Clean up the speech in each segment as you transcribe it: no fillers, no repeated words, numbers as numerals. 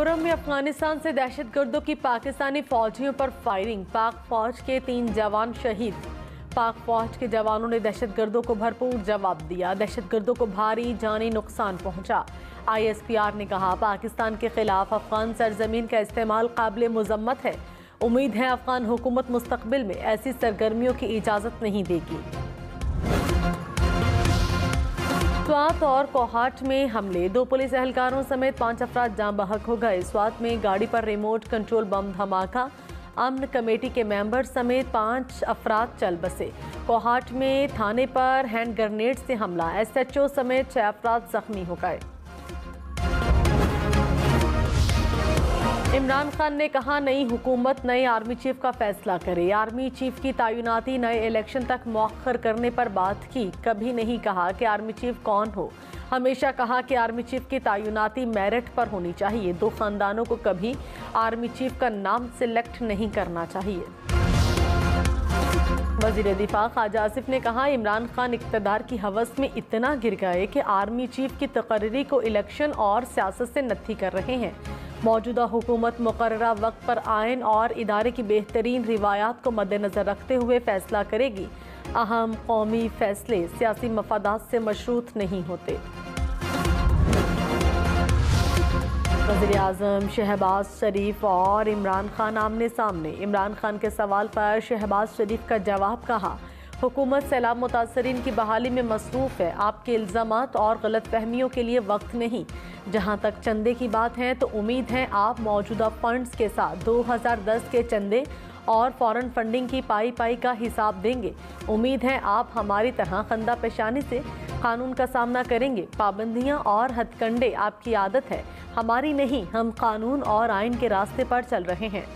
मिजोरम में अफगानिस्तान से दहशतगर्दों की पाकिस्तानी फौजियों पर फायरिंग, पाक फौज के 3 जवान शहीद। पाक फौज के जवानों ने दहशतगर्दों को भरपूर जवाब दिया। दहशतगर्दों को भारी जानी नुकसान पहुंचा। ISPR ने कहा, पाकिस्तान के खिलाफ अफगान सरजमीन का इस्तेमाल काबिल मुजम्मत है। उम्मीद है अफगान हुकूमत मुस्तकबिल में ऐसी सरगर्मियों की इजाज़त नहीं देगी। स्वात और कोहाट में हमले, 2 पुलिस एहलकारों समेत 5 अफराद जाँ बहक हो गए। स्वात में गाड़ी पर रिमोट कंट्रोल बम धमाका, अमन कमेटी के मेंबर समेत 5 अफराद चल बसे। कोहाट में थाने पर हैंड ग्रेनेड से हमला, SHO समेत 6 अफराद जख्मी हो गए। इमरान खान ने कहा, नई हुकूमत नए आर्मी चीफ का फैसला करे। आर्मी चीफ की तैनाती नए इलेक्शन तक मौखर करने पर बात की। कभी नहीं कहा कि आर्मी चीफ कौन हो, हमेशा कहा कि आर्मी चीफ की तैनाती मेरिट पर होनी चाहिए। 2 खानदानों को कभी आर्मी चीफ का नाम सिलेक्ट नहीं करना चाहिए। वज़ीर दिफा ख्वाजा आसिफ ने कहा, इमरान खान इक़्तिदार की हवस में इतना गिर गए कि आर्मी चीफ की तकर्री को इलेक्शन और सियासत से नत्थी कर रहे हैं। मौजूदा हुकूमत मुकर्ररा वक्त पर आइन और इदारे की बेहतरीन रिवायात को मद्देनज़र रखते हुए फैसला करेगी। अहम कौमी फैसले सियासी मफादात से मशरूत नहीं होते। वज़ीर आज़म शहबाज शरीफ और इमरान खान आमने सामने। इमरान खान के सवाल पर शहबाज शरीफ का जवाब, कहा, हुकूमत सैलाब मुतासरीन की बहाली में मसरूफ़ है। आपके इल्ज़ामात और गलत फहमियों के लिए वक्त नहीं। जहाँ तक चंदे की बात है तो उम्मीद है आप मौजूदा फंड्स के साथ 2010 के चंदे और फॉरेन फंडिंग की पाई का हिसाब देंगे। उम्मीद है आप हमारी तरह खंदा पेशानी से कानून का सामना करेंगे। पाबंदियाँ और हथकंडे आपकी आदत है, हमारी नहीं। हम कानून और आइन के रास्ते पर चल रहे हैं।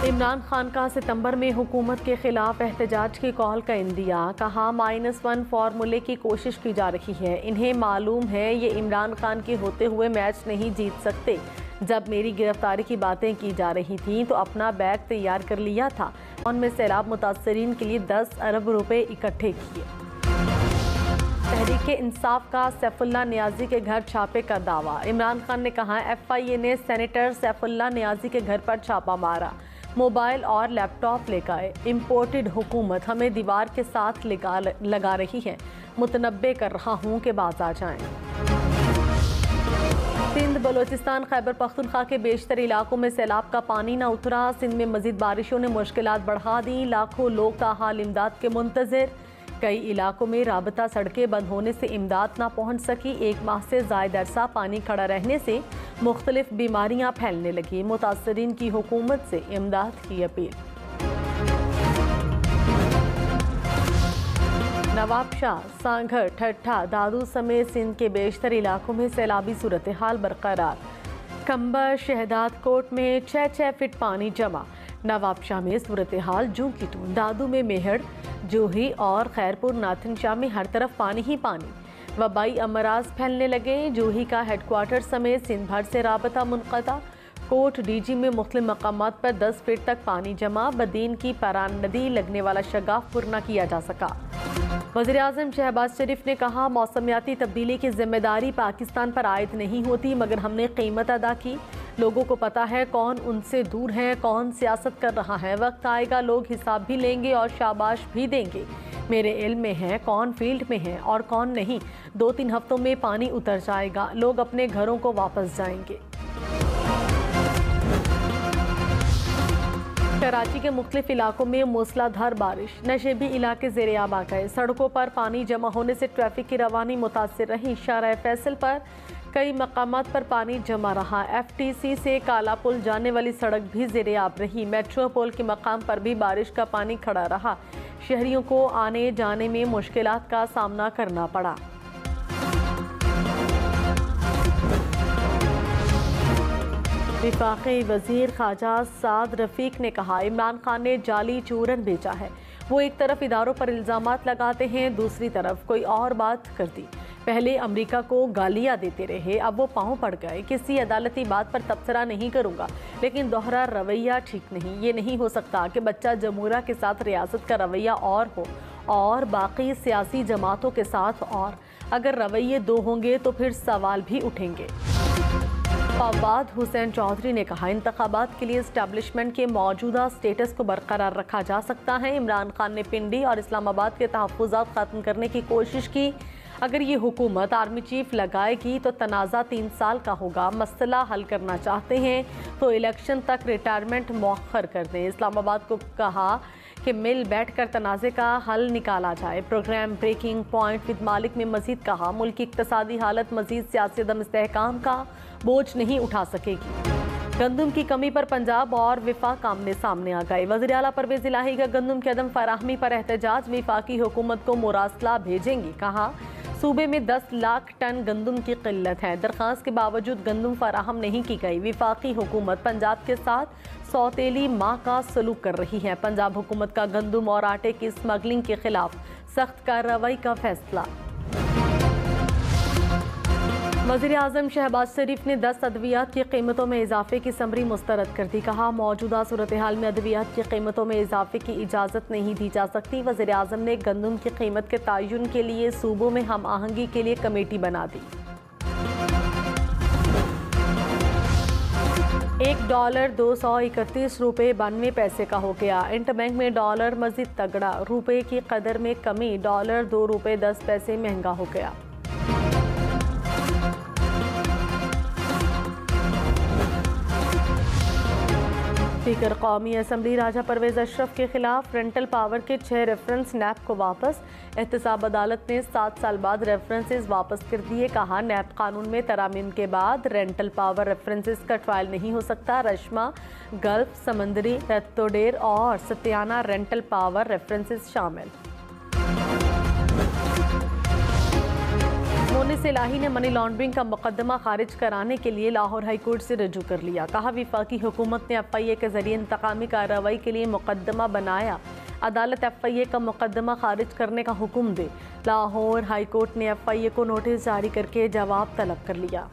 इमरान खान का सितंबर में हुकूमत के खिलाफ एहतजाज की कॉल का इंदिया, कहा, -1 फार्मूले की कोशिश की जा रही है। इन्हें मालूम है ये इमरान खान के होते हुए मैच नहीं जीत सकते। जब मेरी गिरफ्तारी की बातें की जा रही थी तो अपना बैग तैयार कर लिया था। उनमें सैलाब मुतासरीन के लिए 10 अरब रुपए इकट्ठे किए। तहरीक इंसाफ का सैफुल्ला नियाजी के घर छापे का दावा। इमरान खान ने कहा, FIA ने सेनेटर सैफुल्ला नियाजी के घर पर छापा मारा, मोबाइल और लैपटॉप ले गए। इम्पोर्टेड हुकूमत हमें दीवार के साथ लगा रही है। मुतनब्बे कर रहा हूँ कि बाज आ जाएं। सिंध, बलोचिस्तान, खैबर पख्तूनख्वा के बेशतर इलाकों में सैलाब का पानी न उतरा। सिंध में मजीद बारिशों ने मुश्किलात बढ़ा दी। लाखों लोग ताहाल इमदाद के मुंतज़िर। कई इलाकों में राबता सड़कें बंद होने से इमदाद ना पहुँच सकी। 1 माह से ज़ायद अरसा पानी खड़ा रहने से मुख्तलिफ बीमारियाँ फैलने लगी। मुतासरीन की हुकूमत से इमदाद की अपील। नवाबशाह, सांघर, ठट्ठा, दादू समेत सिंध के बेशतर इलाकों में सैलाबी सूरत हाल बरकरार। कंबर, शहदाद कोट में 6 फीट पानी जमा। नवाबशाह में सूरत हाल जूं की तूं। दादू में मेहड़, जूही और खैरपुर नाथनशाह में हर तरफ पानी ही पानी। वबाई अमराज फैलने लगे। जूही का हेडक्वार्टर समेत सिंध भर से राबता मुनक़ता। कोट DG में मुख्तलिफ मकामात पर 10 फीट तक पानी जमा। बदीन की परान नदी लगने वाला शगाफ पूरा किया जा सका। वज़ीर आज़म शहबाज शरीफ ने कहा, मौसमियाती तब्दीली की जिम्मेदारी पाकिस्तान पर आयद नहीं होती, मगर हमने कीमत अदा की। लोगों को पता है कौन उनसे दूर है, कौन सियासत कर रहा है। वक्त आएगा लोग हिसाब भी लेंगे और शाबाश भी देंगे। मेरे इल्म में है कौन फील्ड में है और कौन नहीं। 2-3 हफ्तों में पानी उतर जाएगा, लोग अपने घरों को वापस जाएंगे। कराची के मुख्तलिफ इलाकों में मूसलाधार बारिश, नशेबी इलाके ज़ेर-ए-आब आ गए। सड़कों पर पानी जमा होने से ट्रैफिक की रवानी मुतासिर रही। शाहराह फैसल पर कई मकामात पर पानी जमा रहा। FTC से काला पुल जाने वाली सड़क भी ज़ेर-ए-आब रही। मेट्रो पुल के मकाम पर भी बारिश का पानी खड़ा रहा। शहरियों को आने जाने में मुश्किलात का सामना करना पड़ा। विफाकी वज़ीर ख्वाजा साद रफ़ीक ने कहा, इमरान खान ने जाली चूरन बेचा है। वो एक तरफ इदारों पर इल्ज़ामात लगाते हैं, दूसरी तरफ कोई और बात कर दी। पहले अमेरिका को गालियां देते रहे, अब वो पाँव पड़ गए। किसी अदालती बात पर तबसरा नहीं करूंगा, लेकिन दोहरा रवैया ठीक नहीं। ये नहीं हो सकता कि बच्चा जमहूरिया के साथ रियासत का रवैया और हो और बाकी सियासी जमातों के साथ और अगर रवैये दो होंगे तो फिर सवाल भी उठेंगे। फवाद हुसैन चौधरी ने कहा, इंतखाबात के लिए इस्टेब्लिशमेंट के मौजूदा स्टेटस को बरकरार रखा जा सकता है। इमरान खान ने पिंडी और इस्लामाबाद के तहफ़्फ़ुज़ात ख़त्म करने की कोशिश की। अगर ये हुकूमत आर्मी चीफ लगाएगी तो तनाज़ा 3 साल का होगा। मसला हल करना चाहते हैं तो इलेक्शन तक रिटायरमेंट मौखर कर दें। इस्लामाबाद को कहा कि मिल बैठकर तनाज़े का हल निकाला जाए। प्रोग्राम ब्रेकिंग पॉइंट विद मालिक में मजीद कहा, मुल्क की इक्तसादी हालत मजीद सियासी अदम इस्तेहकाम का बोझ नहीं उठा सकेगी। गंदम की कमी पर पंजाब और विफाक आमने सामने आ गए। वज़ीर आला परवेज़ इलाही का गंदम की अदम फराहमी पर एहतजाज, विफाकी हुकूमत को मुरासला भेजेंगी। कहा, सूबे में 10 लाख टन गंदम की किल्लत है। दरख्वास्त के बावजूद गंदम फराहम नहीं की गई। विफाकी हुकूमत पंजाब के साथ सौतेली माह का सलूक कर रही है। पंजाब हुकूमत का गंदम और आटे की स्मगलिंग के खिलाफ सख्त कार्रवाई का फैसला। वज़ीर आज़म शहबाज शरीफ ने 10 अद्वियात की कीमतों में इजाफे की समरी मुस्तरद कर दी। कहा, मौजूदा सूरत हाल में अद्वियात की कीमतों में इजाफे की इजाज़त नहीं दी जा सकती। वज़ीर आज़म ने गंदम की कीमत के तयन के लिए सूबों में हम आहंगी के लिए कमेटी बना दी। $1 $231.92 का हो गया। इंटरबैंक में डॉलर मजीद तगड़ा, रुपए की कदर में कमी, डॉलर $2.10 महंगा हो गया। स्पीकर कौमी असम्बली राजा परवेज अशरफ के खिलाफ रेंटल पावर के 6 रेफरेंस नैब को वापस। एहतसाब अदालत ने 7 साल बाद रेफरेंसेस वापस कर दिए। कहा, नैब कानून में तरामीम के बाद रेंटल पावर रेफरेंसेस का ट्रायल नहीं हो सकता। रश्मा, गल्फ, समंदरी, रत्तोडेर और सत्याना रेंटल पावर रेफरेंसेस शामिल। मोनिस इलाही ने मनी लॉन्ड्रिंग का मुकदमा खारिज कराने के लिए लाहौर हाई कोर्ट से रजू कर लिया। कहा, विफाकी हुकूमत ने FIA के जरिए इंतकामी कार्रवाई के लिए मुकदमा बनाया। अदालत FIA का मुकदमा खारिज करने का हुक्म दे। लाहौर हाई कोर्ट ने FIA को नोटिस जारी करके जवाब तलब कर लिया।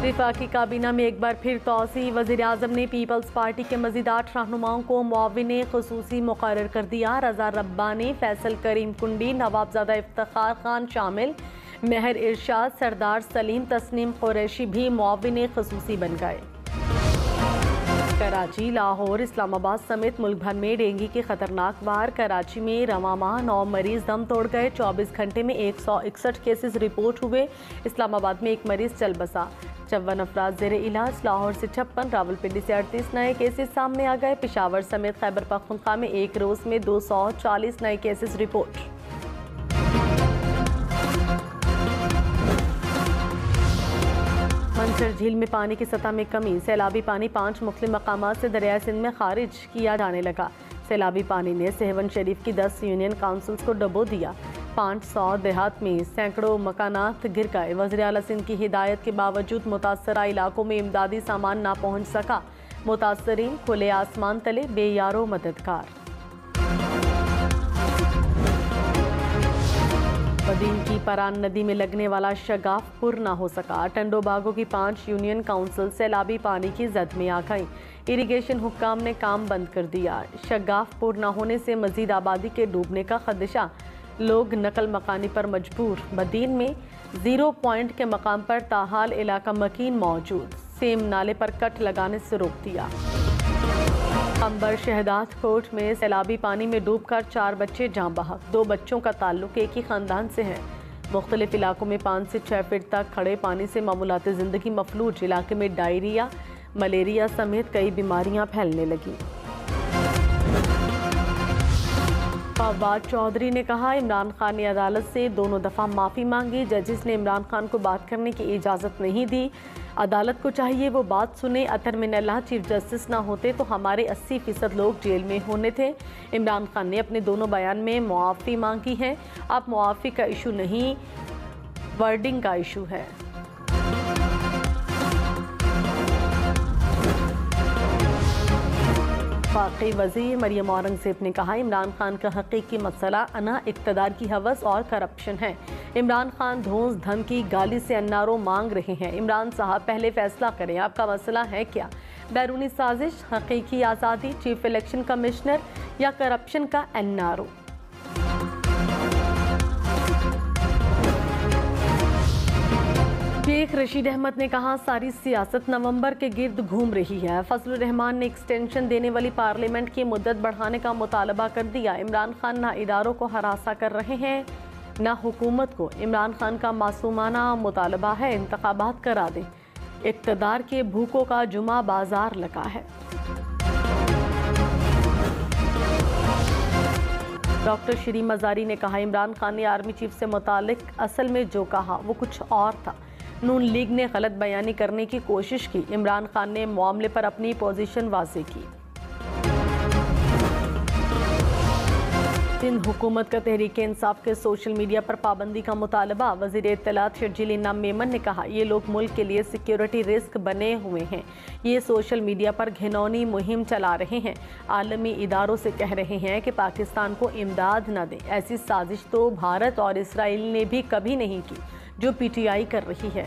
विफाकी काबीना में एक बार फिर तोसी। वज़ीर आज़म ने पीपल्स पार्टी के मज़ीद 8 रहनुमाओं को मुआविन ख़ुसूसी मुक़र्रर कर दिया। रज़ा रब्बानी, फैसल करीम कुंडी, नवाबज़ादा इफ्तिखार खान शामिल। महर इरशाद, सरदार सलीम, तस्नीम कुरैशी भी मुआविन ख़ुसूसी बन गए। कराची, लाहौर, इस्लामाबाद समेत मुल्क भर में डेंगू की खतरनाक वार। कराची में रवां माह 9 मरीज दम तोड़ गए। 24 घंटे में 161 केसेस रिपोर्ट हुए। इस्लामाबाद में 1 मरीज चल बसा। 54 अफराद ज़ेरे इलाज। लाहौर से 56, रावलपिंडी से 38 नए केसेस सामने आ गए। पेशावर समेत खैबर पख्तूनख्वा में एक रोज़ में 240 नए केसेस रिपोर्ट। मंसर झील में पानी की सतह में कमी। सैलाबी पानी 5 मुख्तलिफ मकामात से दरिया सिंध में खारिज किया जाने लगा। सैलाबी पानी ने सेहवन शरीफ की 10 यूनियन काउंसिल्स को डुबो दिया। 500 देहात में सैकड़ों मकानात गिर गए। वज़ीर आला सिंध की हिदायत के बावजूद मुतासरा इलाकों में इमदादी सामान ना पहुँच सका। मुतासरीन खुले आसमान तले बेयारो मददगार। बदीन की परान नदी में लगने वाला शगाफ पुर ना हो सका। टंडो बागों की 5 यूनियन काउंसिल सैलाबी पानी की जद में आ गई। इरिगेशन हुक्काम ने काम बंद कर दिया। शगाफ पुर ना होने से मजीद आबादी के डूबने का खदशा। लोग नकल मकानी पर मजबूर। बदीन में 0 पॉइंट के मकाम पर ताहाल इलाका मकीन मौजूद। सेम नाले पर कट लगाने से रोक दिया। अंबर शहदाद कोट में सैलाबी पानी में डूबकर 4 बच्चे जाँ बहक। 2 बच्चों का ताल्लुक एक ही खानदान से है। मुख्तलिफ इलाकों में 5 से 6 फीट तक खड़े पानी से मामूलात ज़िंदगी मफलूज। इलाके में डायरिया, मलेरिया समेत कई बीमारियां फैलने लगी। फवाद चौधरी ने कहा, इमरान खान ने अदालत से दोनों दफ़ा माफ़ी मांगी। जजिस ने इमरान खान को बात करने की इजाज़त नहीं दी। अदालत को चाहिए वो बात सुने। अतर मिनल्लाह चीफ जस्टिस ना होते तो हमारे 80% लोग जेल में होने थे। इमरान खान ने अपने दोनों बयान में मुआफ़ी मांगी है। अब मुआफ़ी का इशू नहीं, वर्डिंग का इशू है। वफाकी वज़ीर मरियम औरंगज़ेब ने कहा, इमरान खान का हकीकी मसला अना इक़्तिदार की हवस और करप्शन है। इमरान खान धौंस धमकी गाली से अन्नारों मांग रहे हैं। इमरान साहब पहले फैसला करें, आपका मसला है क्या? बैरूनी साजिश, हकीकी आज़ादी, चीफ इलेक्शन कमिश्नर या करप्शन का एनआरओ। शेख रशीद अहमद ने कहा, सारी सियासत नवंबर के गिर्द घूम रही है। फजलुर रहमान ने एक्सटेंशन देने वाली पार्लियामेंट की मुद्दत बढ़ाने का मुतालबा कर दिया। इमरान खान ना इदारों को हरासा कर रहे हैं ना हुकूमत को। इमरान खान का मासूमाना मुतालबा है, इंतखाबात करा दें। इक़्तिदार के भूखों का जुमा बाजार लगा है। डॉक्टर श्री मजारी ने कहा, इमरान खान ने आर्मी चीफ से मुतालिक असल में जो कहा वो कुछ और था। नून लीग ने गलत बयानी करने की कोशिश की। इमरान खान ने मामले पर अपनी पोजीशन वाज़ेह की। सिंध हुकूमत का तहरीक इंसाफ के सोशल मीडिया पर पाबंदी का मुतालबा। वज़ीर इत्तलात शर्जील इनाम मेमन ने कहा, ये लोग मुल्क के लिए सिक्योरिटी रिस्क बने हुए हैं। ये सोशल मीडिया पर घिनौनी मुहिम चला रहे हैं। आलमी इदारों से कह रहे हैं कि पाकिस्तान को इमदाद न दें। ऐसी साजिश तो भारत और इसराइल ने भी कभी नहीं की जो PTI कर रही है।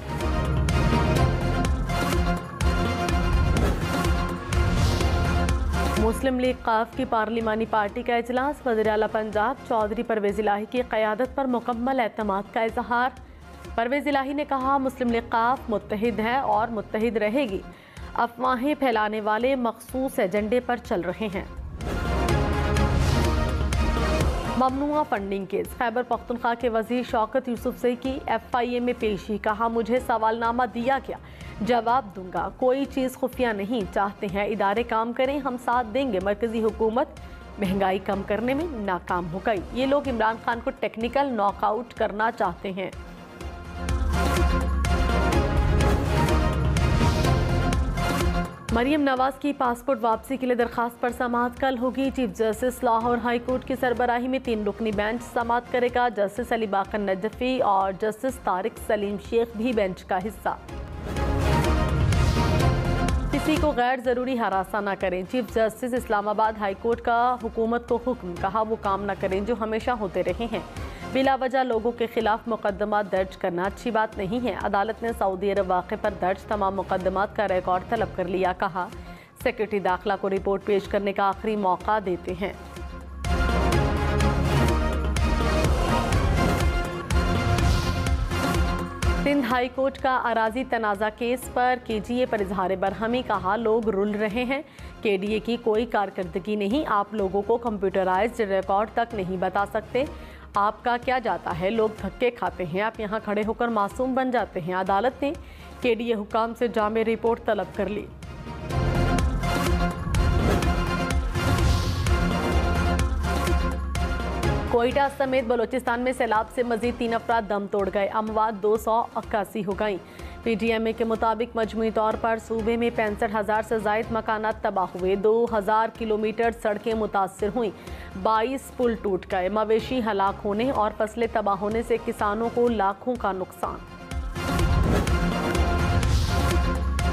मुस्लिम लीग काफ की पार्लिमानी पार्टी का इजलास। वज़ीर आला पंजाब चौधरी परवेज़ इलाही की क़यादत पर मुकम्मल एतमाद का इजहार। परवेज़ इलाही ने कहा, मुस्लिम लीग काफ मुत्तहिद है और मुत्तहिद रहेगी। अफवाहें फैलाने वाले मखसूस एजेंडे पर चल रहे हैं। ममनुआ फंडिंग केस। खैबर पख्तूनख्वा के वज़ीर शौकत यूसुफज़ई की FIA में पेशी। कहा, मुझे सवालनामा दिया गया, जवाब दूंगा। कोई चीज़ खुफिया नहीं। चाहते हैं इदारे काम करें, हम साथ देंगे। मरकजी हुकूमत महंगाई कम करने में नाकाम हो गई। ये लोग इमरान खान को टेक्निकल नॉकआउट करना चाहते हैं। मरियम नवाज की पासपोर्ट वापसी के लिए दरखास्त पर समाअत कल होगी। Chief justice Lahore high court की सरबराही में 3 रुकनी बेंच समाअत करेगा। जस्टिस अली बाकर नजफी और जस्टिस तारिक सलीम शेख भी बेंच का हिस्सा। किसी को गैर ज़रूरी हरासा न करें। Chief justice Islamabad high court का हुकूमत को हुक्म। कहा, वो काम न करें जो हमेशा होते रहे हैं। बिला वजह लोगों के खिलाफ मुकदमा दर्ज करना अच्छी बात नहीं है। अदालत ने सऊदी अरब वाक़े पर दर्ज तमाम मुकदमात का रिकॉर्ड तलब कर लिया। कहा, सेक्रेटरी दाखिला को रिपोर्ट पेश करने का आखिरी मौका देते हैं। सिंध हाई कोर्ट का अराजी तनाज़ा केस पर KGA पर इजहार बरहमी। कहा, लोग रुल रहे हैं। KDA की कोई कारकर्दगी नहीं। आप लोगों को कंप्यूटराइज्ड रिकॉर्ड तक नहीं बता सकते। आपका क्या जाता है, लोग धक्के खाते हैं। आप यहाँ खड़े होकर मासूम बन जाते हैं। अदालत ने KDA हुकाम से जामे रिपोर्ट तलब कर ली। कोयटा समेत बलोचिस्तान में सैलाब से मजीद 3 अफराद दम तोड़ गए। अमवात 281 हो गई। PTMA के मुताबिक मजमूई तौर पर सूबे में 65,000 से जायद मकानात तबाह हुए। 2000 किलोमीटर सड़कें मुतासर हुई। 22 पुल टूट गए। मवेशी हलाक होने और फसलें तबाह होने से किसानों को लाखों का नुकसान।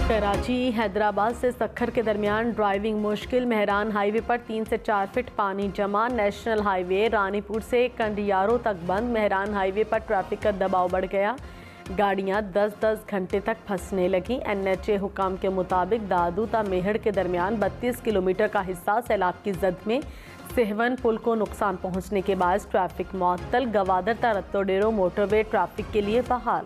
कराची हैदराबाद से सक्खर के दरमियान ड्राइविंग मुश्किल। मेहरान हाईवे पर 3 से 4 फीट पानी जमा। नेशनल हाईवे रानीपुर से कंडियारों तक बंद। मेहरान हाईवे पर ट्रैफिक का दबाव बढ़ गया। गाड़ियां 10-10 घंटे तक फंसने लगी। NHA हुकाम के मुताबिक दादू ता मेहड़ के दरमियान 32 किलोमीटर का हिस्सा सैलाब की जद में सेहवन पुल को नुकसान पहुंचने के बाद ट्रैफिक मुअत्तल। गवादर ता रत्तोडेरो मोटरवे ट्रैफिक के लिए बहाल।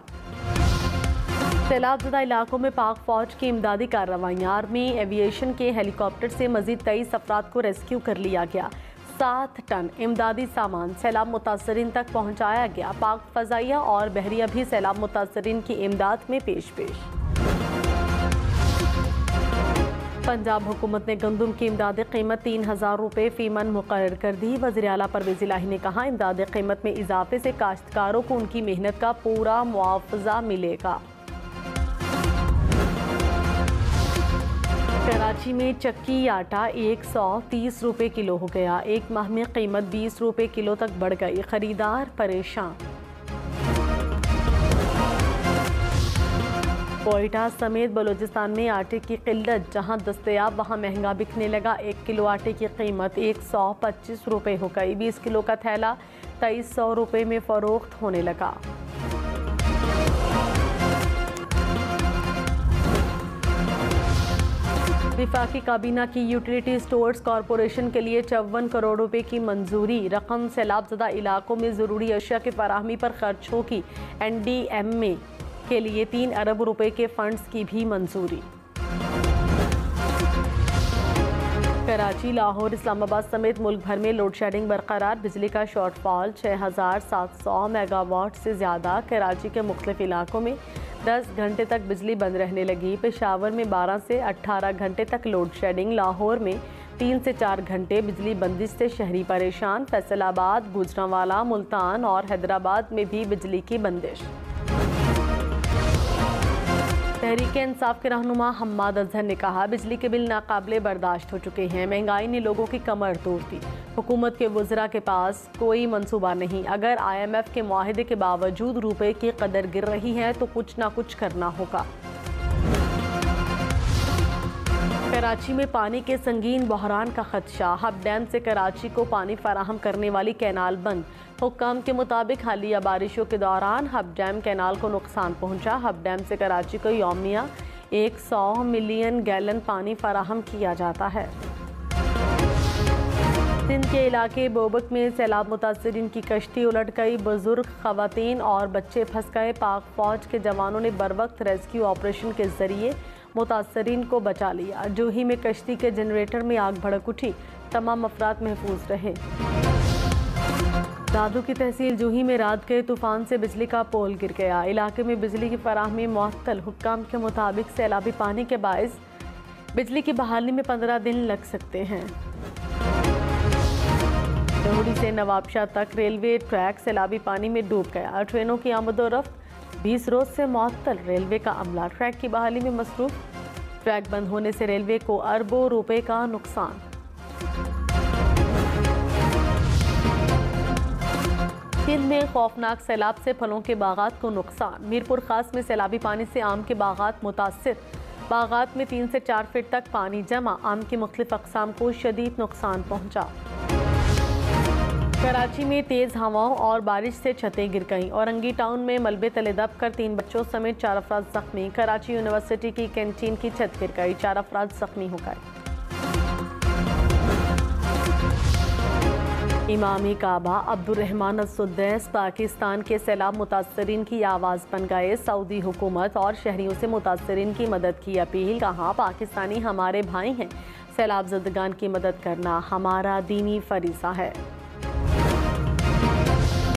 सैलाबज़दा इलाकों में पाक फौज की इमदादी कार्रवाइयाँ। आर्मी एविएशन के हेलीकॉप्टर से मजीद 23 अफराद को रेस्क्यू कर लिया गया। 7 टन इमदादी सामान सैलाब मुतासरीन तक पहुँचाया गया। पाक फ़ज़ाइया और बहरिया भी सैलाब मुतासरीन की इमदाद में पेश। पंजाब हुकूमत ने गंदम की इमदादी कीमत 3000 रुपये फ़ी मन मुकर्रर कर दी। वज़ीर आला परवेज़ इलाही ने कहा, इमदादी कीमत में इजाफे से काश्तकारों को उनकी मेहनत का पूरा मुआवजा मिलेगा। कराची में चक्की आटा 130 रुपये किलो हो गया। एक माह में कीमत 20 रुपये किलो तक बढ़ गई। खरीदार परेशान। कोयटा समेत बलूचिस्तान में आटे की किल्लत। जहां दस्तयाब वहां महंगा बिकने लगा। 1 किलो आटे की कीमत 125 रुपये हो गई। 20 किलो का थैला 2300 रुपये में फरोख्त होने लगा। वफाकी काबीना की यूटिलिटी स्टोर्स कॉरपोरेशन के लिए 54 करोड़ रुपए की मंजूरी। रकम सैलाबज़दा इलाकों में ज़रूरी अशिया की फराहमी पर खर्च होगी। NDMA के लिए 3 अरब रुपए के फंड्स की भी मंजूरी। कराची, लाहौर, इस्लामाबाद समेत मुल्क भर में लोड शेडिंग बरकरार। बिजली का शॉर्टफॉल 6700 मेगावाट से ज़्यादा। कराची के मुख्तलिफ इलाकों में 10 घंटे तक बिजली बंद रहने लगी। पेशावर में 12 से 18 घंटे तक लोड शेडिंग। लाहौर में 3 से 4 घंटे बिजली बंदिश से शहरी परेशान। फैसलाबाद, गुजरांवाला, मुल्तान और हैदराबाद में भी बिजली की बंदिश। तहरीक-ए-इंसाफ के रहनुमा हम्माद अजहर ने कहा, बिजली के बिल नाकाबिले बर्दाश्त हो चुके हैं। महंगाई ने लोगों की कमर तोड़ दी। हुकूमत के वज़रा के पास कोई मंसूबा नहीं। अगर IMF के मुआहदे के बावजूद रुपए की कदर गिर रही है तो कुछ ना कुछ करना होगा। कराची में पानी के संगीन बहरान का खदशा। हब डैम से कराची को पानी फराहम करने वाली कैनाल बंद। हुक्काम के मुताबिक हालिया बारिशों के दौरान हब डैम कैनाल को नुकसान पहुंचा। हब डैम से कराची को यौमिया 100 मिलियन गैलन पानी फराहम किया जाता है। सिंध के इलाके बोबक में सैलाब मुतासरीन की कश्ती उलट गई। बुजुर्ग, खवातीन और बच्चे फंस गए। पाक फौज के जवानों ने बरवक्त रेस्क्यू ऑपरेशन के जरिए मुतासरीन को बचा लिया। जूही में कश्ती के जनरेटर में आग भड़क उठी। तमाम अफराद महफूज रहे। दादू की तहसील जूही में रात के तूफान से बिजली का पोल गिर गया। इलाके में बिजली की फराहमी मुअत्तल। हुक्काम के मुताबिक सैलाबी पानी के बायस बिजली की बहाली में 15 दिन लग सकते हैं। लोहड़ी से नवाबशाह तक रेलवे ट्रैक सैलाबी पानी में डूब गया। ट्रेनों की आमदोरफ्त 20 रोज से मुअत्तल। रेलवे का अमला ट्रैक की बहाली में मसरूफ। ट्रैक बंद होने से रेलवे को अरबों रुपए का नुकसान। सिंध में खौफनाक सैलाब से फलों के बागात को नुकसान। मीरपुर खास में सैलाबी पानी से आम के बागात मुतासिर। बागात में 3 से 4 फीट तक पानी जमा। आम की मुख्तलिफ अक़साम को शदीद नुकसान पहुंचा। कराची में तेज़ हवाओं और बारिश से छतें गिर गईं। औरंगी टाउन में मलबे तले दब कर 3 बच्चों समेत 4 अफराद जख्मी। कराची यूनिवर्सिटी की कैंटीन की छत गिर गई। 4 अफराद जख्मी हो गए। इमामी काबा अब्दुर्रहमान अस-सुद्दैस पाकिस्तान के सैलाब मुतासरीन की आवाज़ बन गए। सऊदी हुकूमत और शहरियों से मुतासरीन की मदद की अपील। कहा, पाकिस्तानी हमारे भाई हैं। सैलाब ज़दगान की मदद करना हमारा दीनी फरीज़ा है।